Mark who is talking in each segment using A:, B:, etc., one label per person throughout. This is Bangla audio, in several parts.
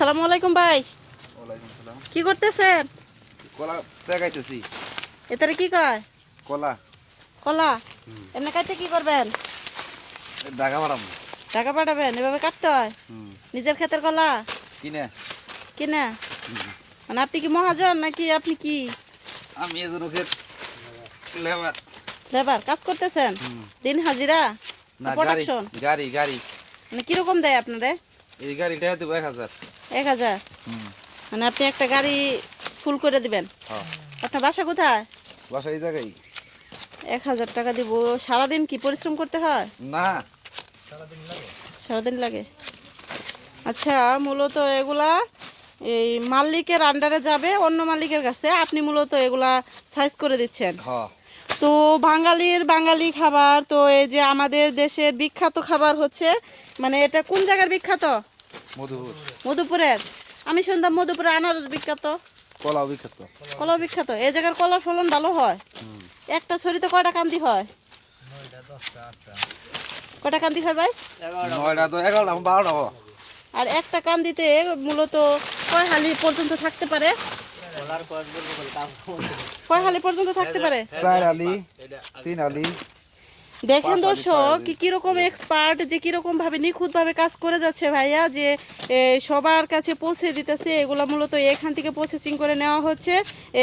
A: আসসালামু আলাইকুম ভাই।
B: ওয়ালাইকুম সালাম।
A: কি করতেছেন?
B: কলা চেকাইতেছি।
A: এটারে কি কয়?
B: কলা
A: কলা। এমনি কাটতে কি করবেন?
B: ঢাকা মারাম।
A: টাকা পাঠাবেন? এভাবে কাটতে হয়? নিজের ক্ষেতের কলা
B: কিনে
A: কিনা? মানে আপনি কি মহাজন নাকি আপনি কি
B: আমি এজন ওকে লেবার
A: লেবার কাজ করতেছেন? দিন হাজিরা
B: না গাড়ি
A: প্রোডাকশন?
B: গাড়ি গাড়ি
A: মানে কিরকম দেয় আপনারে?
B: এই গাড়িটা দেবো 1000।
A: 1000? মানে আপনি একটা গাড়ি ফুল করে দিবেন?
B: হ্যাঁ।
A: আপনার বাসা কোথায়?
B: বাসা এই জায়গায়।
A: 1000 টাকা দিব। সারাদিন কি পরিশ্রম করতে হয়?
B: না
A: সারাদিন লাগে। আচ্ছা, মূলত এগুলা এই মালিকের আন্ডারে যাবে, অন্য মালিকের কাছে। আপনি মূলত এগুলা সাইজ করে দিচ্ছেন।
B: হ্যাঁ।
A: তো বাঙালি খাবার, তো এই যে আমাদের দেশের বিখ্যাত খাবার হচ্ছে, মানে এটা কোন জায়গার বিখ্যাত?
B: মধুপুর।
A: মধুপুরের? আমি শুনতাম মধুপুরে আনারস বিখ্যাত।
B: কলাও বিখ্যাত।
A: কলাও বিখ্যাত। এই জায়গার কলার ফলন ভালো হয়। একটা ছড়িতে কয়টা কান্দি হয়? কয়টা কান্দি হয় ভাই?
B: 9টা তো 11টা 12টা।
A: আর একটা কান্দিতে মূলত কয় হালি পর্যন্ত থাকতে পারে? কয় হালি পর্যন্ত থাকতে পারে?
B: 4 আলি 3 আলি।
A: দেখেন দর্শক কিরকম এক্সপার্ট, যে কিরকম ভাবে নিখুঁত ভাবে কাজ করে যাচ্ছে ভাইয়া, যে সবার কাছে পৌঁছে দিতেছে। এগুলো মূলত এখান থেকে প্রসেসিং করে নেওয়া হচ্ছে,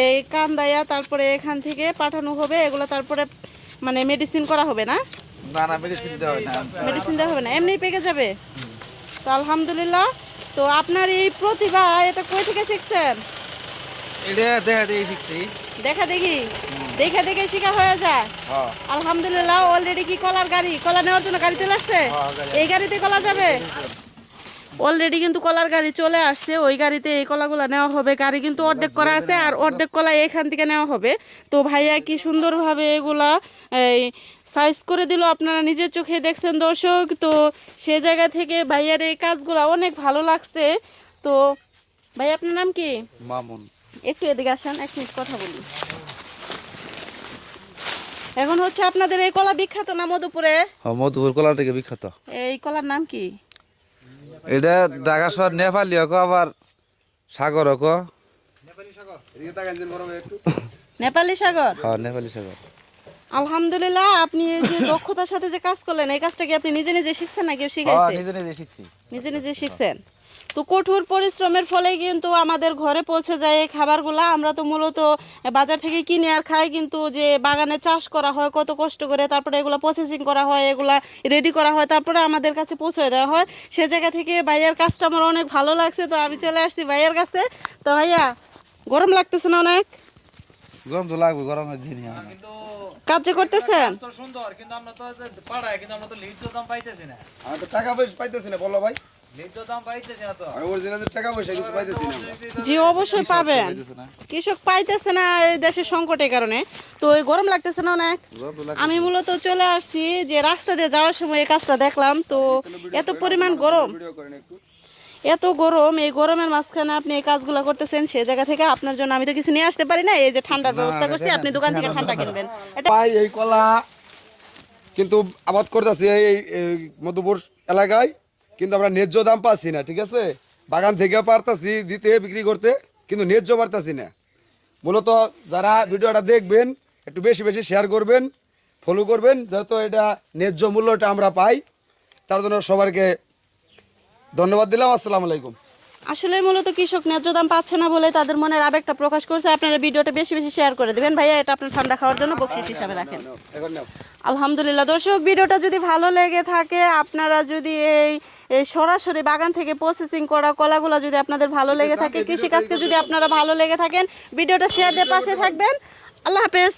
A: এই কান্দায়া, তারপরে এখান থেকে পাঠানো হবে। এগুলো তারপরে মানে মেডিসিন করা হবে না?
B: না না মেডিসিন দেওয়া হয় না।
A: মেডিসিন দেওয়া হবে না, এমনিই পেকে যাবে। তো আলহামদুলিল্লাহ। তো আপনার এই প্রতিভা, এটা কই থেকে শিখছেন?
B: এটা দেখা দিয়ে শিখছি।
A: দেখা দেখি, দেখে দেখে শিখা হয়ে যায়।
B: হ্যাঁ।
A: আলহামদুলিল্লাহ। অলরেডি কি কলার গাড়ি, কলা নেওয়ার জন্য গাড়ি চলে আসছে? এই গাড়িতে কলা যাবে? অলরেডি কিন্তু কলার গাড়ি চলে আসছে। ওই গাড়িতে এই কলাগুলো নেওয়া হবে। গাড়ি কিন্তু অর্ধেক করা আছে, আর অর্ধেক কলা এখান থেকে নেওয়া হবে। তো ভাইয়া কি সুন্দরভাবে এগুলা এই সাইজ করে দিল, আপনারা নিজের চোখে দেখছেন দর্শক। তো সে জায়গা থেকে ভাইয়ার এই কাজগুলো অনেক ভালো লাগছে। তো ভাই, আপনার নাম কি?
B: মামুন।
A: একটু এদিকে আসেন, এক মিনিট কথা বলি। এখন হচ্ছে আপনাদের এই কলা বিখ্যাত না মধুপুরে?
B: হ্যাঁ, মধুপুর কলা থেকে বিখ্যাত।
A: এই কলার নাম কি?
B: এটা ঢাকা শহর নেপালি হোক, আবার সাগর হোক।
A: নেপালি সাগর?
B: হ্যাঁ, নেপালি সাগর।
A: আলহামদুলিল্লাহ। আপনি এই যে দক্ষতার সাথে যে কাজ করলেন, এই কাজটা কি আপনি নিজে নিজে শিখছেন না কেউ
B: হ্যাঁ,
A: শিখাইছে?
B: নিজে নিজে শিখছি।
A: নিজে নিজে শিখছেন। তো কঠোর পরিশ্রমের ফলে কিন্তু আমাদের ঘরে পৌঁছে যায় এই খাবারগুলা। আমরা তো মূলত বাজার থেকে কিনে আর খাই, কিন্তু যে বাগানে চাষ করা হয় কত কষ্ট করে, তারপরে এগুলো প্রসেসিং করা হয়, এগুলা রেডি করা হয়, তারপরে আমাদের কাছে পৌঁছে দেওয়া হয়। সে জায়গা থেকে ভাইয়ার কাজটা আমার অনেক ভালো লাগছে। তো আমি চলে আসছি ভাইয়ার কাছে। তো ভাইয়া, গরম লাগতেছে না অনেক?
B: গরম তো লাগবে, গরমের দিন।
A: কাজ যে করতেছেন
C: তো সুন্দর, কিন্তু আমরা তো পাড়ায়, কিন্তু আমরা তো লিড দাম পাইতেছি না।
B: আমি তো টাকা পয়সা পাইতেছি না, বলো ভাই।
C: লিড দাম পাইতেছি না তো।
B: আমি অরিজিনাল টাকা পয়সা কিছু পাইতেছি না।
A: জি অবশ্যই পাবেন। কৃষক পাইতেছে না এই দেশের সংকটের কারণে। তো এই গরম লাগতেছে না অনেক? আমি মূলত চলে আসছি যে রাস্তা দিয়ে যাওয়ার সময় এই কাজটা দেখলাম। তো এত পরিমাণ গরম, এত গরম, এই গরমের মাঝখানে আপনি এই কাজগুলো করতেছেন। সে জায়গা থেকে আপনার জন্য আমি তো কিছু নিয়ে আসতে পারি না। এই যে ঠান্ডার ব্যবস্থা করছি, আপনি দোকান থেকে ঠান্ডা কিনবেন। এটা
D: ভাই এই কলা কিন্তু আবাদ করতেছি এই মধুপুর এলাকায়, কিন্তু আমরা ন্যায্য দাম পাচ্ছি না। ঠিক আছে, বাগান থেকে পারতাছি দিতে, বিক্রি করতে, কিন্তু ন্যায্য পারতাছি না। মূলত যারা ভিডিওটা দেখবেন একটু বেশি বেশি শেয়ার করবেন, ফলো করবেন, যাতে এটা ন্যায্য মূল্যটা আমরা পাই। তার জন্য সবাইকে ধন্যবাদ দিলাম। আসসালামু আলাইকুম।
A: আসলে মূলত কৃষক ন্যায্য দাম পাচ্ছে না বলে তাদের মনের আবেগটা প্রকাশ করছে। আপনারা ভিডিওটা বেশি বেশি শেয়ার করে দেবেন ভাইয়া, এটা আপনার ঠান্ডা খাওয়ার জন্য বকশিশ হিসাবে রাখেন। আলহামদুলিল্লাহ। দর্শক, ভিডিওটা যদি ভালো লেগে থাকে, আপনারা যদি এই সরাসরি বাগান থেকে প্রসেসিং করা কলাগুলো যদি আপনাদের ভালো লেগে থাকে, কৃষিকাজকে যদি আপনারা ভালো লেগে থাকেন, ভিডিওটা শেয়ার দিয়ে পাশে থাকবেন। আল্লাহ হাফেজ।